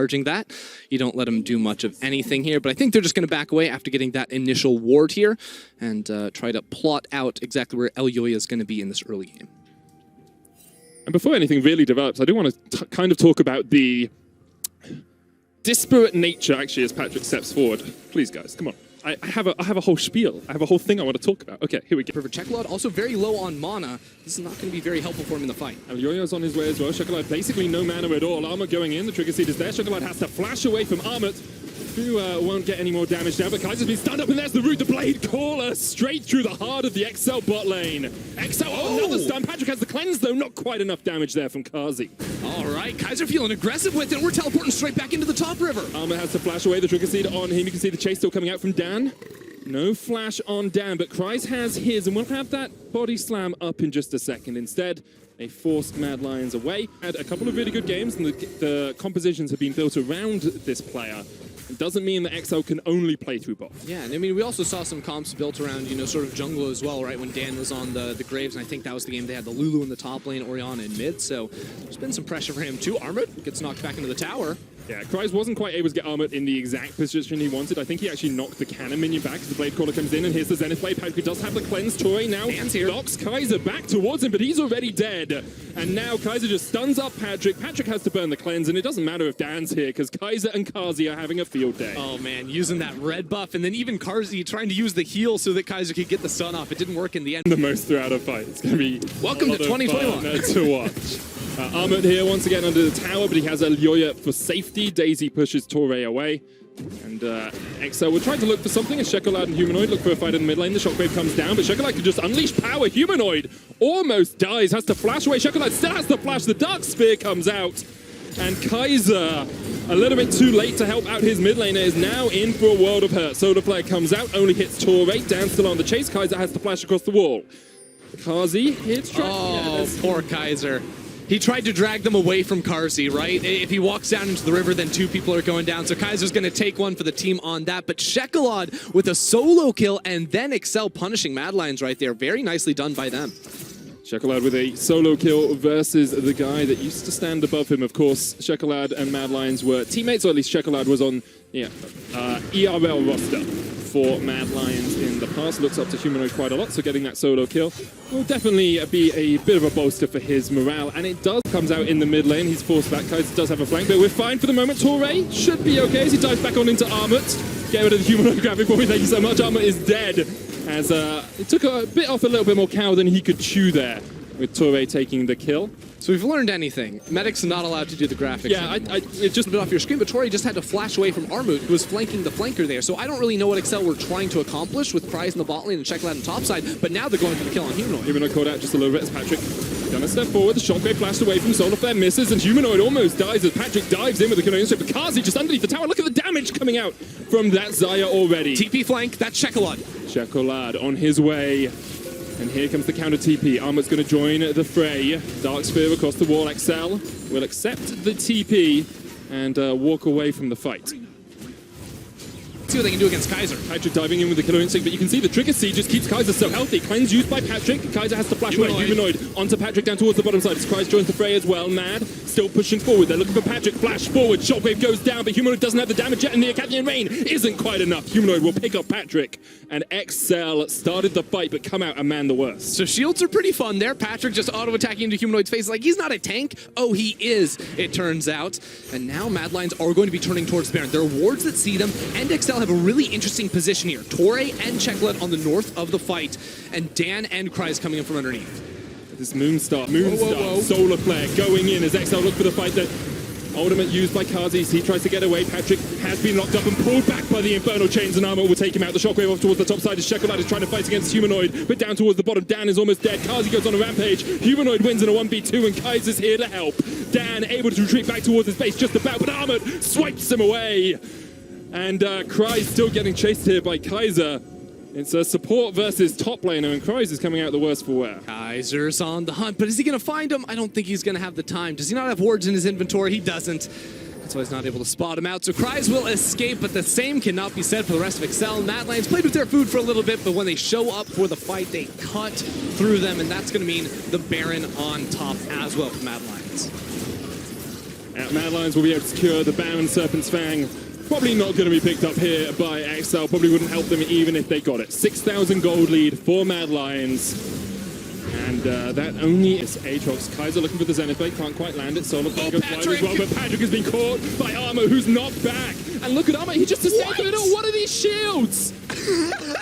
charging that. You don't let them do much of anything here, but I think they're just going to back away after getting that initial ward here and try to plot out exactly where Elyoya is going to be in this early game. And before anything really develops, I do want to kind of talk about the disparate nature, actually, as Patrick steps forward. Please, guys, come on. I have a whole spiel. I have a whole thing I want to talk about. Okay, here we go. For Chekolad, also very low on mana. This is not going to be very helpful for him in the fight. Elyoya's on his way as well. Chekolad basically no mana at all. Armut going in. The trigger seed is there. Chekolad has to flash away from Armut, who won't get any more damage down. But Kaiser's been stunned up, and there's the root. The Blade Caller straight through the heart of the XL bot lane. XL, another stun. Patrick has the cleanse, though. Not quite enough damage there from Kazi. All right, Kaiser feeling aggressive with it. We're teleporting straight back into the top river. Armut has to flash away the trigger seed on him. You can see the chase still coming out from Dan. No flash on Dan, but Kreis has his, and we'll have that body slam up in just a second. Instead, they forced Mad Lions away. Had a couple of really good games, and the compositions have been built around this player. It doesn't mean that XL can only play through bot. Yeah, and I mean, we also saw some comps built around, you know, sort of jungle as well, right? When Dan was on the Graves, and I think that was the game they had the Lulu in the top lane, Orianna in mid, so there's been some pressure for him too. Armut gets knocked back into the tower. Yeah, Kreis wasn't quite able to get Armut in the exact position he wanted. I think he actually knocked the cannon minion back as the Blade Caller comes in, and here's the Zenith Blade. Patrick does have the cleanse. Toy now knocks Kaiser back towards him, but he's already dead. And now Kaiser just stuns up Patrick. Patrick has to burn the cleanse, and it doesn't matter if Dan's here, because Kaiser and Kazi are having a field day. Oh man, using that red buff, and then even Kazi trying to use the heal so that Kaiser could get the stun off. It didn't work in the end. The most throughout a fight. It's going to be welcome to 2021 to watch. Armut here once again under the tower, but he has Elyoya for safety. Daisy pushes Torre away. And XL will try to look for something as Chekolad and Humanoid look for a fight in the mid lane. The Shockwave comes down, but Chekolad can just unleash power. Humanoid almost dies, has to flash away. Chekolad still has to flash. The Dark Spear comes out. And Kaiser, a little bit too late to help out his mid laner, is now in for a world of hurt. Solar Flare comes out, only hits Torre. Dan still on the chase. Kaiser has to flash across the wall. Kazi hits track. Oh, poor Kaiser. He tried to drag them away from Kazi, right? If he walks down into the river, then two people are going down. So Kaiser's going to take one for the team on that. But Chekolad with a solo kill and then Excel punishing Mad Lions right there. Very nicely done by them. Chekolad with a solo kill versus the guy that used to stand above him. Of course, Chekolad and Mad Lions were teammates, or at least Chekolad was on ERL roster for Mad Lions in the past. Looks up to Humanoid quite a lot, so getting that solo kill will definitely be a bit of a bolster for his morale. And it does comes out in the mid lane. He's forced back. Kaiser does have a flank, but we're fine for the moment. Torre should be okay as he dives back on into Armut. Get rid of the Humanoid graphic for me. Thank you so much. Armut is dead, as it took a bit off a little bit more cow than he could chew there, with Torre taking the kill. So we've learned anything. Medic's not allowed to do the graphics. Yeah, it just a bit off your screen, but Torre just had to flash away from Armut, who was flanking the flanker there. So I don't really know what Excel were trying to accomplish with Kreis in the bot lane and Chekolad on top side, but now they're going for the kill on Humanoid. Humanoid caught out just a little bit as Patrick gonna step forward. The Shockwave flashed away from Solar Flare, misses, and Humanoid almost dies as Patrick dives in with the Canadian strip. But Kazi just underneath the tower. Look at the damage coming out from that Xayah already. TP flank, that's Chekolad. Chekolad on his way. And here comes the counter TP. Armut's going to join the fray. Dark Spear across the wall. XL will accept the TP and walk away from the fight. See what they can do against Kaiser. Patrick diving in with the killer instinct, but you can see the trigger seed just keeps Kaiser so healthy. Cleanse used by Patrick. Kaiser has to flash away. Humanoid onto Patrick down towards the bottom side. As Kreis joins the fray as well. Mad still pushing forward. They're looking for Patrick. Flash forward. Shockwave goes down, but Humanoid doesn't have the damage yet, and the Acadian Rain isn't quite enough. Humanoid will pick up Patrick, and XL started the fight, but come out and man the worst. So shields are pretty fun there. Patrick just auto-attacking into Humanoid's face like he's not a tank. Oh, he is, it turns out. And now Mad Lions are going to be turning towards Baron. There are wards that see them, and XL have a really interesting position here. Torre and Chekolad on the north of the fight, and Dan and Kreis coming in from underneath. This Moonstar, Solar Flare going in as XL look for the fight that ultimate used by Kazi. He tries to get away. Patrick has been locked up and pulled back by the Infernal Chains, and Armut will take him out. The Shockwave off towards the top side as Chekolad is trying to fight against Humanoid, but down towards the bottom. Dan is almost dead. Kazi goes on a rampage. Humanoid wins in a 1v2, and Kaiser's here to help. Dan able to retreat back towards his base just about, but Armut swipes him away. And Kreis still getting chased here by Kaiser. It's a support versus top laner, and Kreis is coming out the worst for wear. Kaiser's on the hunt, but is he going to find him? I don't think he's going to have the time. Does he not have wards in his inventory? He doesn't. That's why he's not able to spot him out. So Kreis will escape, but the same cannot be said for the rest of Excel. Mad Lions played with their food for a little bit, but when they show up for the fight, they cut through them, and that's going to mean the Baron on top as well for Mad Lions. Mad Lions will be able to secure the Baron Serpent's Fang. Probably not going to be picked up here by XL. Probably wouldn't help them even if they got it. 6,000 gold lead for Mad Lions. And that only is Aatrox. Kaiser looking for the Zenith Blade, can't quite land it. Solar Flare goes wide as well, but Patrick has been caught by Armor, who's knocked back. And look at Armor, he just escaped the middle. What are these shields?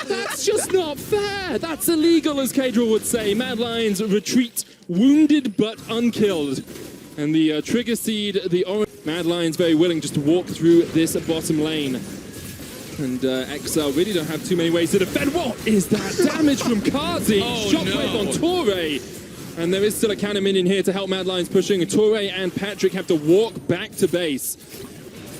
That's just not fair. That's illegal, as Kadril would say. Mad Lions retreat, wounded but unkilled. And the Trigger Seed, the orange. Mad Lions very willing just to walk through this bottom lane. And XL really don't have too many ways to defend. What is that damage from Kazi? Shockwave on Torre. And there is still a cannon minion here to help Mad Lions pushing. Torre and Patrick have to walk back to base.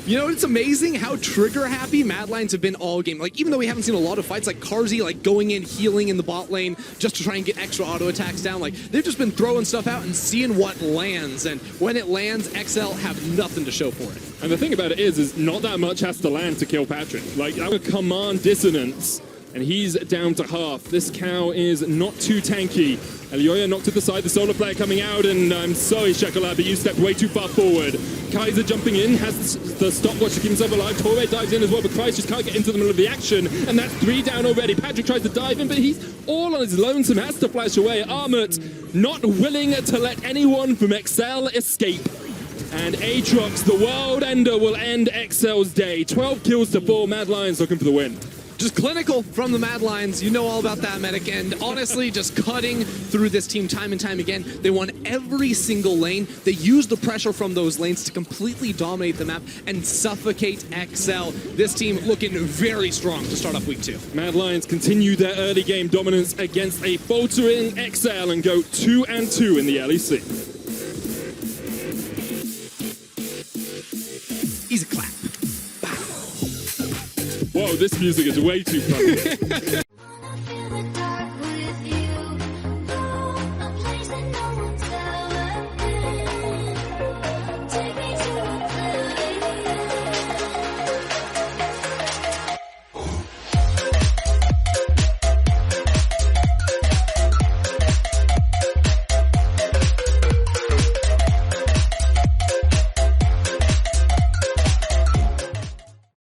You know, it's amazing how trigger happy Mad Lions have been all game. Like, even though we haven't seen a lot of fights, like Karzi, like going in, healing in the bot lane just to try and get extra auto attacks down. Like, they've just been throwing stuff out and seeing what lands. And when it lands, XL have nothing to show for it. And the thing about it is not that much has to land to kill Patrick. Like, that was command dissonance, and he's down to half. This cow is not too tanky. Elioya knocked to the side, the solar player coming out, and I'm sorry, Shekalad, but you stepped way too far forward. Kaiser jumping in, has the stopwatch to keep himself alive. Torre dives in as well, but Christ just can't get into the middle of the action, and that's 3 down already. Patrick tries to dive in, but he's all on his lonesome, has to flash away. Armut not willing to let anyone from XL escape. And Aatrox, the world ender, will end XL's day. 12 kills to 4, Mad Lions looking for the win. Just clinical from the Mad Lions. You know all about that, Medic. And honestly, just cutting through this team time and time again. They won every single lane. They used the pressure from those lanes to completely dominate the map and suffocate XL. This team looking very strong to start off week 2. Mad Lions continue their early game dominance against a faltering XL and go 2-2 in the LEC. Easy clap. Whoa, this music is way too fun.